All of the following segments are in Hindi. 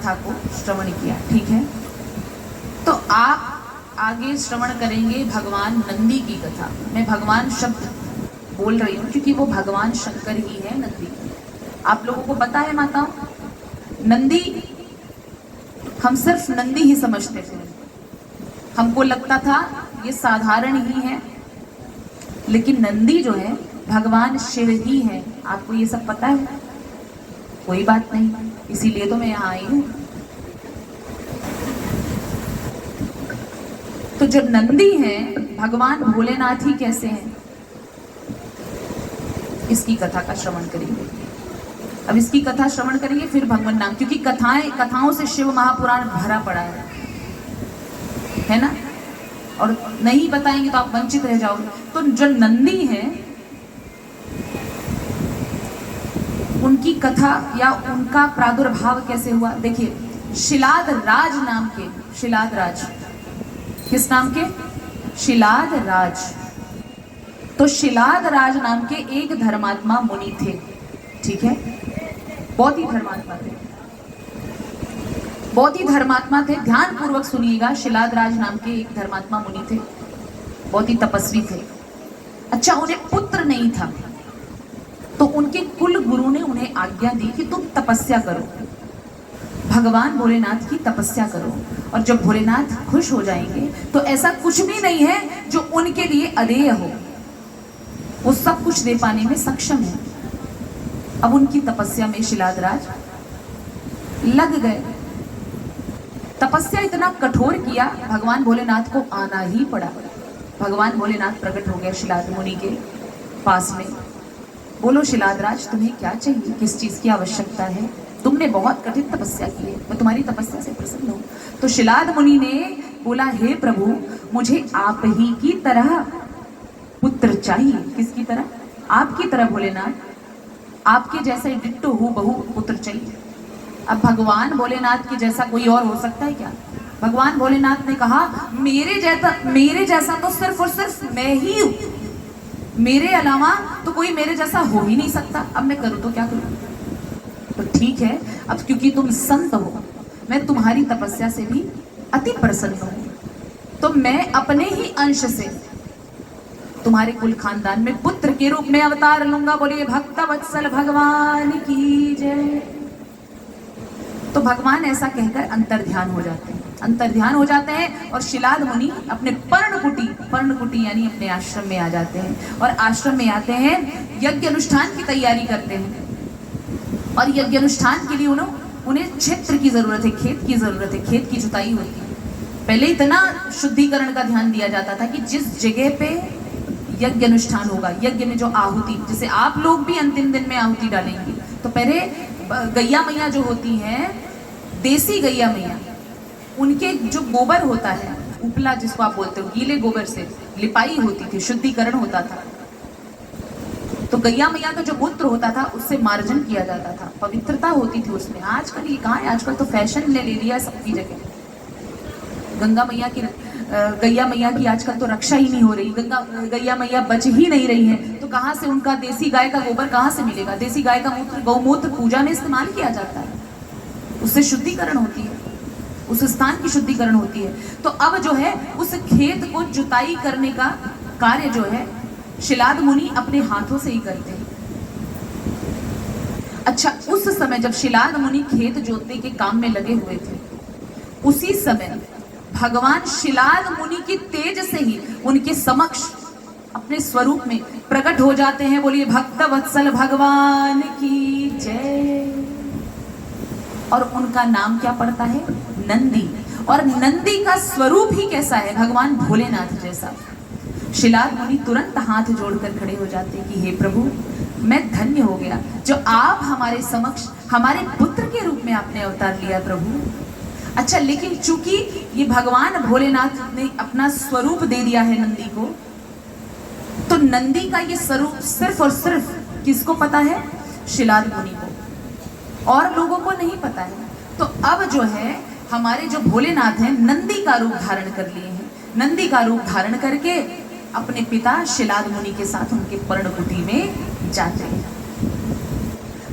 कथा को श्रवण किया, ठीक है। तो आप आगे श्रवण करेंगे भगवान नंदी की कथा। मैं भगवान शब्द बोल रही हूँ क्योंकि वो भगवान शंकर ही है नंदी। आप लोगों को पता है माताओं, नंदी हम सिर्फ नंदी ही समझते थे, हमको लगता था ये साधारण ही है, लेकिन नंदी जो है भगवान शिव ही है। आपको ये सब पता है? कोई बात नहीं, इसीलिए तो मैं यहाँ आई हूँ। तो जो नंदी है भगवान भोलेनाथ ही कैसे हैं, इसकी कथा का श्रवण करेंगे। अब इसकी कथा श्रवण करेंगे फिर भगवान नाम, क्योंकि कथाओं से शिव महापुराण भरा पड़ा है ना, और नहीं बताएंगे तो आप वंचित रह जाओगे। तो जो नंदी है उनकी कथा या उनका प्रादुर्भाव कैसे हुआ, देखिए। शिलाद राज नाम के, शिलाद राज किस नाम के? शिलाद राज। तो शिलाद राज नाम के एक धर्मात्मा मुनि थे, ठीक है। बहुत ही धर्मात्मा थे, बहुत ही धर्मात्मा थे। ध्यान पूर्वक सुनिएगा, शिलाद राज नाम के एक धर्मात्मा मुनि थे, बहुत ही तपस्वी थे। अच्छा, उन्हें पुत्र नहीं था, तो उनके कुल गुरु ने उन्हें आज्ञा दी कि तुम तपस्या करो, भगवान भोलेनाथ की तपस्या करो, और जब भोलेनाथ खुश हो जाएंगे तो ऐसा कुछ भी नहीं है जो उनके लिए अदेय हो, वो सब कुछ दे पाने में सक्षम है। अब उनकी तपस्या में शिलाद राज लग गए। तपस्या इतना कठोर किया, भगवान भोलेनाथ को आना ही पड़ा। भगवान भोलेनाथ प्रकट हो गए शिलाद मुनि के पास में। बोलो शिलाद राज, तुम्हें क्या चाहिए, किस चीज की आवश्यकता है? तुमने बहुत कठिन तपस्या की है, मैं तुम्हारी तपस्या से प्रसन्न हूँ। तो शिलाद मुनि ने बोला, हे प्रभु, मुझे आप ही की तरह पुत्र चाहिए। किसकी तरह? आपकी तरह भोलेनाथ, आपके जैसे डिट्टो हूबहू पुत्र चाहिए। अब भगवान भोलेनाथ के जैसा कोई और हो सकता है क्या? भगवान भोलेनाथ ने कहा, मेरे जैसा तो सिर्फ और सिर्फ मैं ही हूँ, मेरे अलावा तो कोई मेरे जैसा हो ही नहीं सकता। अब मैं करूँ तो क्या करूँ? तो ठीक है, अब क्योंकि तुम संत हो, मैं तुम्हारी तपस्या से भी अति प्रसन्न हूँ, तो मैं अपने ही अंश से तुम्हारे कुल खानदान में पुत्र के रूप में अवतार लूंगा। बोलिए भक्त वत्सल भगवान की जय। तो भगवान ऐसा कहकर अंतर्ध्यान हो जाते हैं, अंतर्ध्यान हो जाते हैं, और शिलाद मुनि अपने पर्णकुटी यानी अपने आश्रम में आ जाते हैं। और आश्रम में आते हैं, यज्ञ अनुष्ठान की तैयारी करते हैं, और यज्ञ अनुष्ठान के लिए उन्हें क्षेत्र की जरूरत है, खेत की जरूरत है, खेत की जुताई होती है। पहले इतना शुद्धिकरण का ध्यान दिया जाता था कि जिस जगह पे यज्ञ अनुष्ठान होगा, यज्ञ में जो आहुति, जैसे आप लोग भी अंतिम दिन में आहुति डालेंगे, तो पहले गैया मैया जो होती हैं, देसी गैया मैया, उनके जो गोबर होता है, उपला जिसको आप बोलते हो, गीले गोबर से लिपाई होती थी, शुद्धिकरण होता था। तो गैया मैया का जो मूत्र होता था उससे मार्जन किया जाता था, पवित्रता होती थी उसमें। आजकल ये कहाँ है, आजकल तो फैशन ले लिया सबकी जगह। गैया मैया की आजकल तो रक्षा ही नहीं हो रही, गैया मैया बच ही नहीं रही है, तो कहाँ से उनका देसी गाय का गोबर कहाँ से मिलेगा? देसी गाय का मूत्र, गौमूत्र पूजा में इस्तेमाल किया जाता है, उससे शुद्धिकरण होती है, उस स्थान की शुद्धिकरण होती है। तो अब जो है उस खेत को जुताई करने का कार्य जो है शिलाद मुनि अपने हाथों से ही करते हैं। अच्छा, उस समय जब शिलाद मुनि खेत जोतने के काम में लगे हुए थे, उसी समय भगवान शिलाद मुनि की तेज से ही उनके समक्ष अपने स्वरूप में प्रकट हो जाते हैं। बोलिए भक्त वत्सल भगवान की जय। और उनका नाम क्या पड़ता है? नंदी। और नंदी का स्वरूप ही कैसा है? भगवान भोलेनाथ जैसा। शिलाद मुनि तुरंत हाथ जोड़कर खड़े हो जाते हैं कि हे प्रभु, मैं धन्य हो गया जो आप हमारे समक्ष हमारे पुत्र के रूप में आपने अवतार लिया प्रभु। अच्छा, लेकिन चूंकि ये भगवान भोलेनाथ ने अपना स्वरूप दे दिया है नंदी को, तो नंदी का ये स्वरूप सिर्फ और सिर्फ किसको पता है? शिलाद मुनि को, और लोगों को नहीं पता है। तो अब जो है हमारे जो भोलेनाथ हैं, नंदी का रूप धारण कर लिए हैं। नंदी का रूप धारण करके अपने पिता शिलाद मुनि के साथ उनके पर्णकुटी में जाते हैं।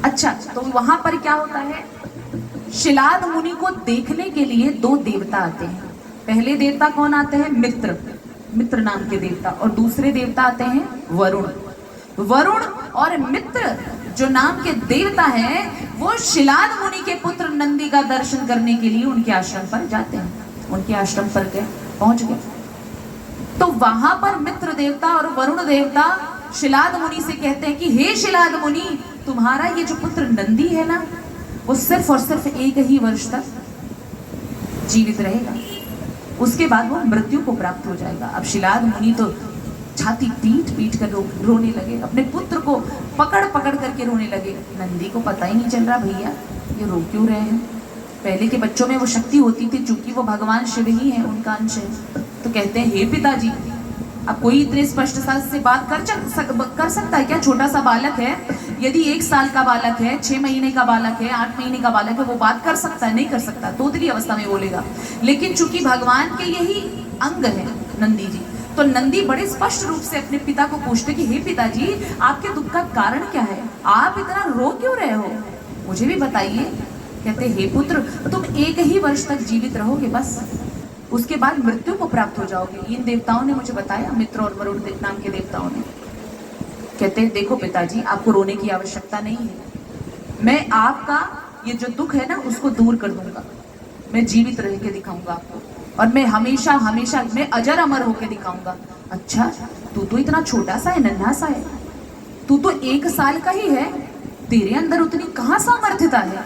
अच्छा, तो वहां पर क्या होता है? शिलाद मुनि को देखने के लिए दो देवता आते हैं। पहले देवता कौन आते हैं? मित्र, मित्र नाम के देवता। और दूसरे देवता आते हैं वरुण। वरुण और मित्र जो नाम के देवता हैं, वो शिलाद मुनि के पुत्र नंदी का दर्शन करने के लिए उनके आश्रम पर जाते हैं। उनके आश्रम पर गए, पहुंच गए, तो वहां पर मित्र देवता और वरुण देवता शिलाद मुनि से कहते हैं कि हे शिलाद मुनि, तुम्हारा ये जो पुत्र नंदी है ना, वो सिर्फ और सिर्फ 1 ही वर्ष तक जीवित रहेगा, उसके बाद वो मृत्यु को प्राप्त हो जाएगा। अब शिलाद मुनि तो छाती पीट पीट कर रोने लगे, अपने पुत्र को पकड़ पकड़ करके रोने लगे। नंदी को पता ही नहीं चल रहा भैया ये रो क्यों रहे हैं। पहले के बच्चों में वो शक्ति होती थी, चूंकि वो भगवान शिव ही है, उनका अंश है, तो कहते हैं हे पिताजी। अब कोई इतने स्पष्टता से बात कर सकता है क्या? छोटा सा बालक है, यदि 1 साल का बालक है, 6 महीने का बालक है, 8 महीने का बालक है, वो बात कर सकता है? नहीं कर सकता, तोतली अवस्था में बोलेगा। लेकिन चूंकि भगवान के यही अंग है नंदी जी, तो नंदी बड़े स्पष्ट रूप से अपने पिता को पूछते कि हे पिताजी, आपके दुख का कारण क्या है? आप इतना रो क्यों रहे हो? मुझे भी बताइए। कहते हे पुत्र, तुम 1 ही वर्ष तक जीवित रहोगे, बस उसके बाद मृत्यु को प्राप्त हो जाओगे। इन देवताओं ने मुझे बताया, मित्र और वरुण नाम के देवताओं ने। कहते हैं देखो पिताजी, आपको रोने की आवश्यकता नहीं है, मैं आपका ये जो दुख है ना उसको दूर कर दूंगा, मैं जीवित रह के दिखाऊंगा आपको, और मैं हमेशा हमेशा मैं अजर अमर होके दिखाऊंगा। अच्छा, तू तो इतना छोटा सा है, नन्हा सा है, तू तो 1 साल का ही है, तेरे अंदर उतनी कहां सामर्थ्यता है?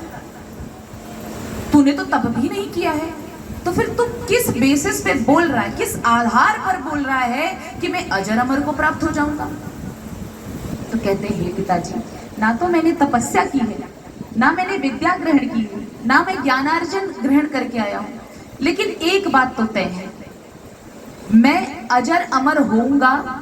तूने तो तप भी नहीं किया है, तो फिर तू किस बेसिस पे बोल रहा है, किस आधार पर बोल रहा है कि मैं अजर अमर को प्राप्त हो जाऊंगा? तो कहते हैं हे पिताजी, ना तो मैंने तपस्या की है, ना मैंने विद्या ग्रहण की है, ना मैं ज्ञानार्जन ग्रहण करके आया हूं, लेकिन एक बात तो तय है, मैं अजर अमर होऊंगा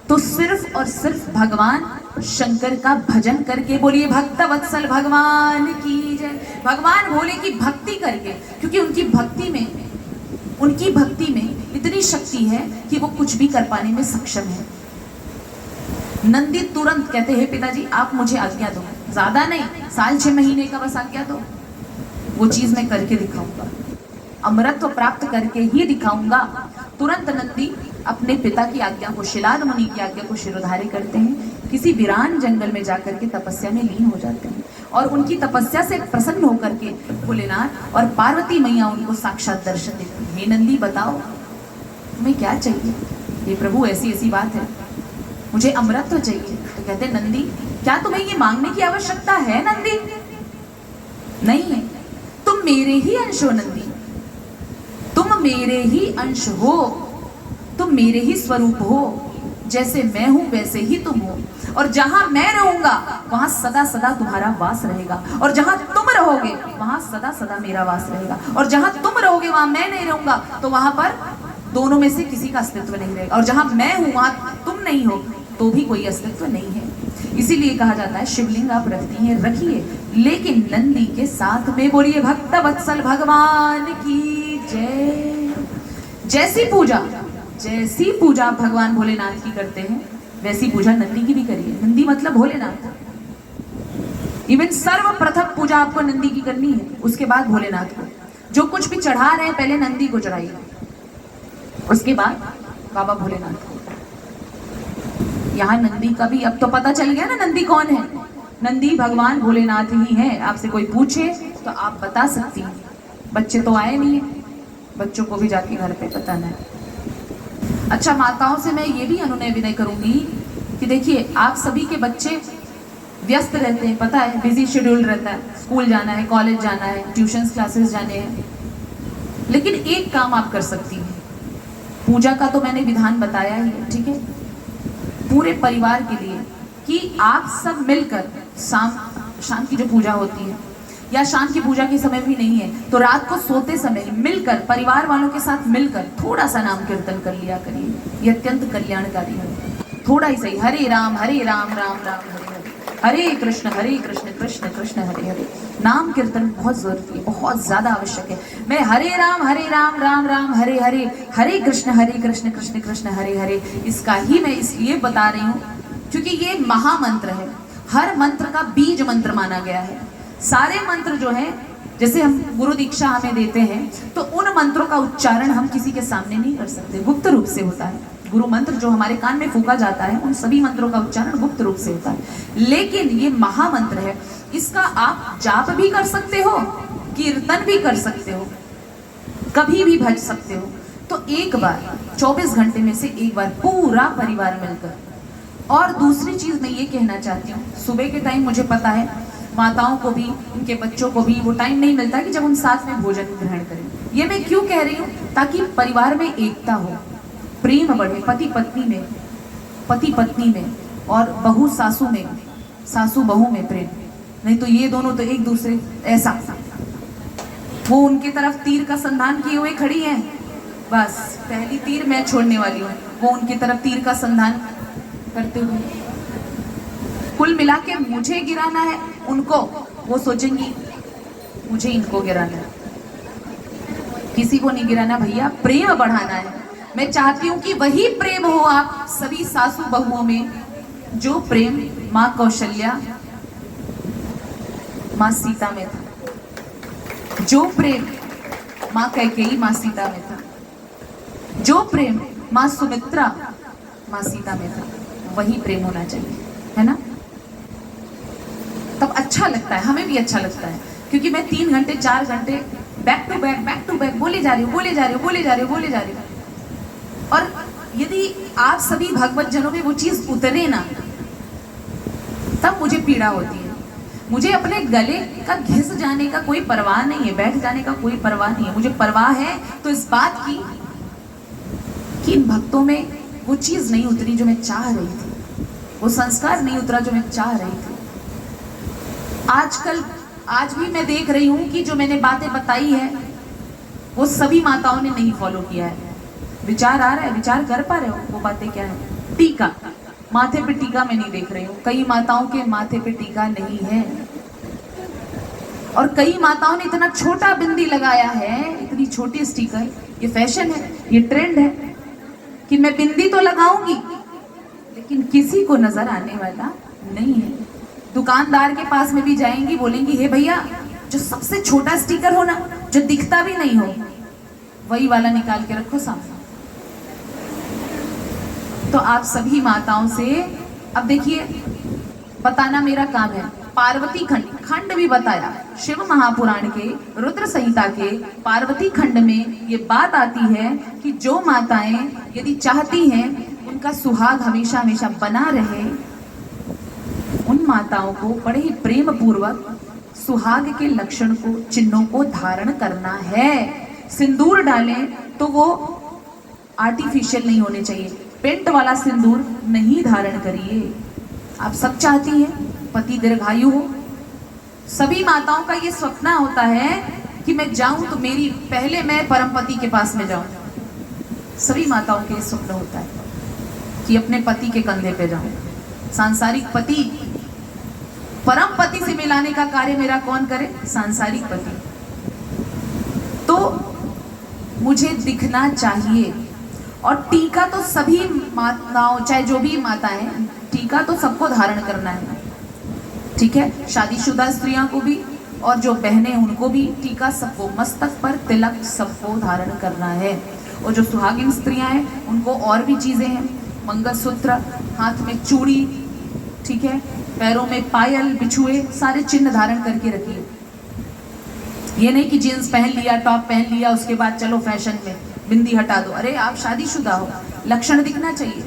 तो सिर्फ और सिर्फ भगवान शंकर का भजन करके। बोलिए भक्त वत्सल भगवान की जय। भगवान भोले की भक्ति करके, क्योंकि उनकी भक्ति में इतनी शक्ति है कि वो कुछ भी कर पाने में सक्षम है। नंदी तुरंत कहते हैं पिताजी आप मुझे आज्ञा दो, ज्यादा नहीं, 1 साल 6 महीने का बस आज्ञा दो, वो चीज मैं करके दिखाऊंगा, अमरत्व प्राप्त करके ही दिखाऊंगा। तुरंत नंदी अपने पिता की आज्ञा को, शिलाद मुनि की आज्ञा को शिरोधार्य करते हैं, किसी वीरान जंगल में जाकर के तपस्या में लीन हो जाते हैं, और उनकी तपस्या से प्रसन्न होकर के भोलेनाथ और पार्वती मैया उनको साक्षात दर्शन देती हैं। हे नंदी बताओ तुम्हें क्या चाहिए? हे प्रभु ऐसी ऐसी बात है, मुझे अमरत्व चाहिए। तो कहते नंदी क्या तुम्हें ये मांगने की आवश्यकता है? नंदी नहीं है, तुम मेरे ही अंश हो नंदी, तुम मेरे ही अंश हो, तुम मेरे ही स्वरूप हो, जैसे मैं हूं वैसे ही तुम हो, और जहां मैं रहूंगा वहां सदा सदा तुम्हारा वास रहेगा, और जहां तुम रहोगे वहां सदा सदा मेरा वास रहेगा, और जहां तुम रहोगे वहां मैं नहीं रहूंगा, तो वहां पर दोनों में से किसी का अस्तित्व नहीं रहेगा, और जहां मैं हूं वहां तुम नहीं हो तो भी कोई अस्तित्व नहीं है। इसीलिए कहा जाता है शिवलिंग आप रखती हैं रखिए, लेकिन नंदी के साथ में। बोलिए भक्त वत्सल भगवान की जय। जैसी पूजा भगवान भोलेनाथ की करते हैं वैसी पूजा नंदी की भी करिए। नंदी मतलब भोलेनाथ। इवन सर्वप्रथम पूजा आपको नंदी की करनी है, उसके बाद भोलेनाथ को। जो कुछ भी चढ़ा रहे हैं पहले नंदी को चढ़ाइए, उसके बाद बाबा भोलेनाथ को। यहाँ नंदी का भी अब तो पता चल गया ना नंदी कौन है। नंदी भगवान भोलेनाथ ही है। आपसे कोई पूछे तो आप बता सकती हैं। बच्चे तो आए नहीं है, बच्चों को भी जाके घर पे बताना है। अच्छा, माताओं से मैं ये भी अनुनय विनय करूंगी कि देखिए आप सभी के बच्चे व्यस्त रहते हैं, पता है, बिजी शेड्यूल रहता है, स्कूल जाना है, कॉलेज जाना है, ट्यूशन क्लासेस जाने हैं, लेकिन एक काम आप कर सकती हैं। पूजा का तो मैंने विधान बताया ही है, ठीक है, पूरे परिवार के लिए, कि आप सब मिलकर शाम की जो पूजा होती है, या शाम की पूजा के समय भी नहीं है तो रात को सोते समय मिलकर परिवार वालों के साथ मिलकर थोड़ा सा नाम कीर्तन कर लिया करिए। ये अत्यंत कल्याणकारी है। थोड़ा ही सही, हरे राम राम राम हरे हरे, हरे कृष्ण कृष्ण कृष्ण हरे हरे। नाम कीर्तन बहुत जरूरी है, बहुत ज्यादा आवश्यक है। मैं हरे राम राम राम हरे हरे, हरे कृष्ण कृष्ण कृष्ण हरे हरे, इसका ही मैं इसलिए बता रही हूँ क्योंकि ये महामंत्र है। हर मंत्र का बीज मंत्र माना गया है। सारे मंत्र जो है जैसे हम गुरु दीक्षा हमें देते हैं तो उन मंत्रों का उच्चारण हम किसी के सामने नहीं कर सकते, गुप्त रूप से होता है। गुरु मंत्र जो हमारे कान में फूका जाता है उन सभी मंत्रों का उच्चारण गुप्त रूप से होता है। लेकिन ये महामंत्र है, इसका आप जाप भी कर सकते हो, कीर्तन भी कर सकते हो, कभी भी भज सकते हो। तो एक बार 24 घंटे में से एक बार पूरा परिवार मिलकर। और दूसरी चीज मैं ये कहना चाहती हूँ, सुबह के टाइम मुझे पता है माताओं को भी, उनके बच्चों को भी वो टाइम नहीं मिलता कि जब हम साथ में भोजन ग्रहण करें। ये मैं क्यों कह रही हूँ? ताकि परिवार में एकता हो, प्रेम बढ़े, पति पत्नी में और बहू सासू में, सासू बहू में प्रेम। नहीं तो ये दोनों तो एक दूसरे ऐसा, वो उनकी तरफ तीर का संधान किए हुए खड़ी हैं, बस पहली तीर मैं छोड़ने वाली हूँ, वो उनकी तरफ तीर का संधान करते हुए। कुल मिला के मुझे गिराना है उनको, वो सोचेंगी मुझे इनको गिराना है। किसी को नहीं गिराना भैया, प्रेम बढ़ाना है। मैं चाहती हूँ कि वही प्रेम हो आप सभी सासू बहुओं में जो प्रेम माँ कौशल्या, माँ सीता में था, जो प्रेम माँ कैकेयी, माँ सीता में था, जो प्रेम माँ सुमित्रा, माँ सीता में था, वही प्रेम होना चाहिए, है ना? तब अच्छा लगता है, हमें भी अच्छा लगता है। क्योंकि मैं 3 घंटे 4 घंटे बैक टू बैक बोले जा रही हूँ। और यदि आप सभी भगवत जनों में वो चीज उतरे ना, तब मुझे पीड़ा होती है। मुझे अपने गले का घिस जाने का कोई परवाह नहीं है, बैठ जाने का कोई परवाह नहीं है। मुझे परवाह है तो इस बात की कि इन भक्तों में वो चीज नहीं उतरी जो मैं चाह रही थी, वो संस्कार नहीं उतरा जो मैं चाह रही थी। आज भी मैं देख रही हूँ कि जो मैंने बातें बताई है वो सभी माताओं ने नहीं फॉलो किया है। विचार आ रहा है, विचार कर पा रहे हो वो बातें क्या है? टीका, माथे पे टीका मैं नहीं देख रही हूँ। कई माताओं के माथे पे टीका नहीं है, और कई माताओं ने इतना छोटा बिंदी लगाया है, इतनी छोटी स्टिकर। ये फैशन है, ये ट्रेंड है कि मैं बिंदी तो लगाऊंगी लेकिन किसी को नजर आने वाला नहीं है। दुकानदार के पास में भी जाएंगी, बोलेंगी हे भैया जो सबसे छोटा स्टिकर हो ना, जो दिखता भी नहीं हो, वही वाला निकाल के रखो सामने। तो आप सभी माताओं से अब देखिए, बताना मेरा काम है। पार्वती खंड भी बताया, शिव महापुराण के रुद्र संहिता के पार्वती खंड में ये बात आती है कि जो माताएं यदि चाहती हैं उनका सुहाग हमेशा हमेशा बना रहे, उन माताओं को बड़े ही प्रेम पूर्वक सुहाग के लक्षण को, चिन्हों को धारण करना है। सिंदूर डालें तो वो आर्टिफिशियल नहीं होने चाहिए, पेंट वाला सिंदूर नहीं धारण करिए। आप सब चाहती हैं पति दीर्घायु हो, सभी माताओं का ये सपना होता है कि मैं जाऊं तो मेरी पहले मैं परम पति के पास में जाऊं। सभी माताओं के स्वप्न होता है कि अपने पति के कंधे पे जाऊं। सांसारिक पति, परम पति से मिलाने का कार्य मेरा कौन करे? सांसारिक पति। तो मुझे दिखना चाहिए। और टीका तो सभी माताओं, चाहे जो भी माता है, टीका तो सबको धारण करना है, ठीक है? शादीशुदा स्त्रियों को भी और जो बहनें उनको भी टीका, सबको मस्तक पर तिलक सबको धारण करना है। और जो सुहागिन स्त्रियां हैं उनको और भी चीजें हैं, मंगलसूत्र, हाथ में चूड़ी, ठीक है, पैरों में पायल, बिछुए, सारे चिन्ह धारण करके रखिए। ये नहीं कि जीन्स पहन लिया, टॉप पहन लिया, उसके बाद चलो फैशन में बिंदी हटा दो। अरे आप शादीशुदा हो, लक्षण दिखना चाहिए।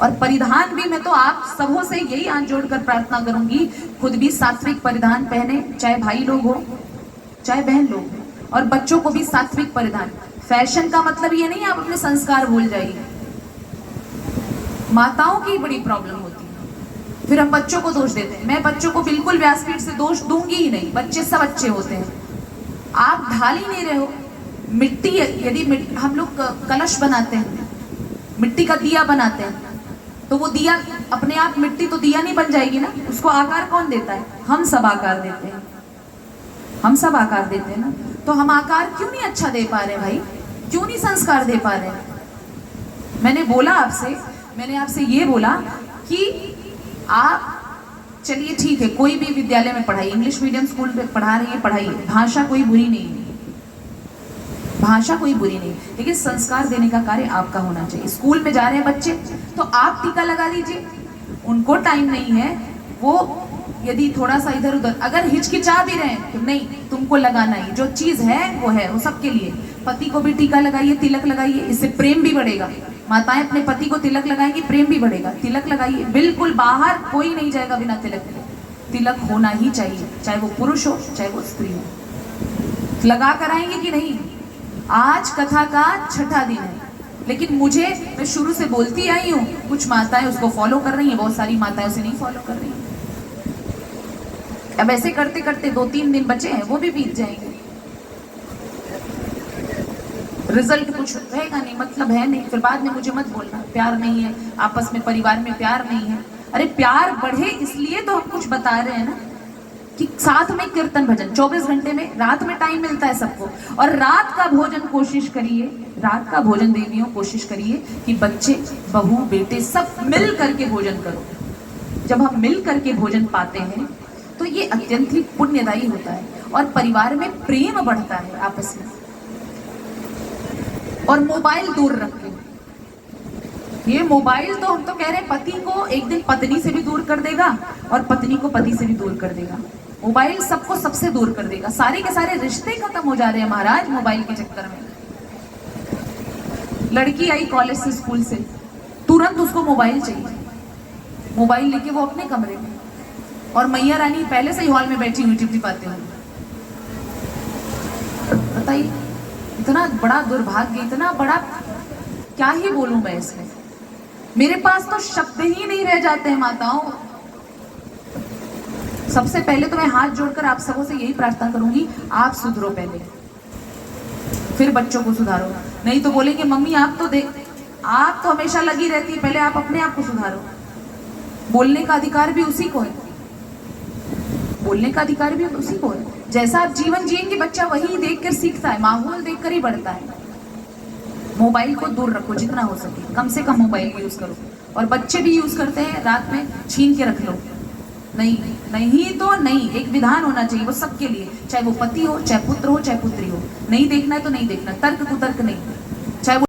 और परिधान भी मैं तो आप सबों से यही हाथ जोड़कर प्रार्थना करूंगी, खुद भी सात्विक परिधान पहने, चाहे भाई लोग हो चाहे बहन लोग हो, और बच्चों को भी सात्विक परिधान। फैशन का मतलब ये नहीं आप अपने संस्कार भूल जाइए। माताओं की बड़ी प्रॉब्लम होती है, फिर हम बच्चों को दोष देते हैं। मैं बच्चों को बिल्कुल व्यासपीठ से दोष दूंगी ही नहीं, बच्चे सब अच्छे होते हैं। आप ढाल ही नहीं रहे हो। मिट्टी, यदि हम लोग कलश बनाते हैं, मिट्टी का दिया बनाते हैं, तो वो दिया अपने आप, मिट्टी तो दिया नहीं बन जाएगी ना, उसको आकार कौन देता है? हम सब आकार देते हैं, हम सब आकार देते हैं ना। तो हम आकार क्यों नहीं अच्छा दे पा रहे भाई? क्यों नहीं संस्कार दे पा रहे? मैंने आपसे ये बोला कि आप चलिए ठीक है, कोई भी विद्यालय में पढ़ाई, इंग्लिश मीडियम स्कूल में पढ़ा रही है पढ़ाइए, भाषा कोई बुरी नहीं है, भाषा कोई बुरी नहीं, लेकिन संस्कार देने का कार्य आपका होना चाहिए। स्कूल में जा रहे हैं बच्चे तो आप टीका लगा दीजिए, उनको टाइम नहीं है, वो यदि थोड़ा सा इधर उधर अगर हिचकिचा भी रहे हैं तो नहीं, तुमको लगाना ही, जो चीज है वो सबके लिए। पति को भी टीका लगाइए, तिलक लगाइए, इससे प्रेम भी बढ़ेगा। माताएं अपने पति को तिलक लगाएंगी, प्रेम भी बढ़ेगा। तिलक लगाइए, बिल्कुल बाहर कोई नहीं जाएगा बिना तिलक के। तिलक होना ही चाहिए, चाहे वो पुरुष हो चाहे वो स्त्री हो। लगा कर आएंगे कि नहीं? आज कथा का छठा दिन है, लेकिन मैं शुरू से बोलती आई हूँ, कुछ माताएं उसको फॉलो कर रही हैं, बहुत सारी माताएं उसे नहीं फॉलो कर रही हैं। अब ऐसे करते करते 2-3 दिन बचे हैं, वो भी बीत जाएंगे, रिजल्ट कुछ रहेगा नहीं, मतलब है नहीं। फिर बाद में मुझे मत बोलना प्यार नहीं है, आपस में परिवार में प्यार नहीं है। अरे प्यार बढ़े इसलिए तो हम कुछ बता रहे हैं ना, कि साथ में कीर्तन भजन 24 घंटे में, रात में टाइम मिलता है सबको, और रात का भोजन कोशिश करिए, रात का भोजन देवियों कोशिश करिए कि बच्चे बहू बेटे सब मिल करके भोजन करो। जब हम मिल करके भोजन पाते हैं तो ये अत्यंत ही पुण्यदायी होता है, और परिवार में प्रेम बढ़ता है आपस में। और मोबाइल दूर रखें, ये मोबाइल तो हम तो कह रहे हैं पति को एक दिन पत्नी से भी दूर कर देगा और पत्नी को पति से भी दूर कर देगा। मोबाइल सबको सबसे दूर कर देगा, सारे के सारे रिश्ते खत्म हो जा रहे हैं महाराज मोबाइल के चक्कर में। लड़की आई कॉलेज से स्कूल से, तुरंत उसको मोबाइल चाहिए, मोबाइल लेके वो अपने कमरे में, और मैया रानी पहले से ही हॉल में बैठी हुई टिपटिपाते हुए। बताइए, इतना बड़ा दुर्भाग्य, इतना बड़ा, क्या ही बोलूं मैं इसमें, मेरे पास तो शब्द ही नहीं रह जाते हैं माताओं। सबसे पहले तो मैं हाथ जोड़कर आप सबों से यही प्रार्थना करूंगी, आप सुधरो पहले, फिर बच्चों को सुधारो। नहीं तो बोलेंगे मम्मी आप तो हमेशा लगी रहती है, पहले आप अपने आप को सुधारो। बोलने का अधिकार भी उसी को है, बोलने का अधिकार भी उसी को है। जैसा आप जीवन जिएंगे बच्चा वही देखकर सीखता है, माहौल देखकर ही बढ़ता है। मोबाइल को दूर रखो जितना हो सके, कम से कम मोबाइल यूज करो। और बच्चे भी यूज करते हैं, रात में छीन के रख लो। नहीं नहीं तो नहीं, एक विधान होना चाहिए वो सबके लिए, चाहे वो पति हो चाहे पुत्र हो चाहे पुत्री हो। नहीं देखना है तो नहीं देखना, तर्क कुतर्क नहीं।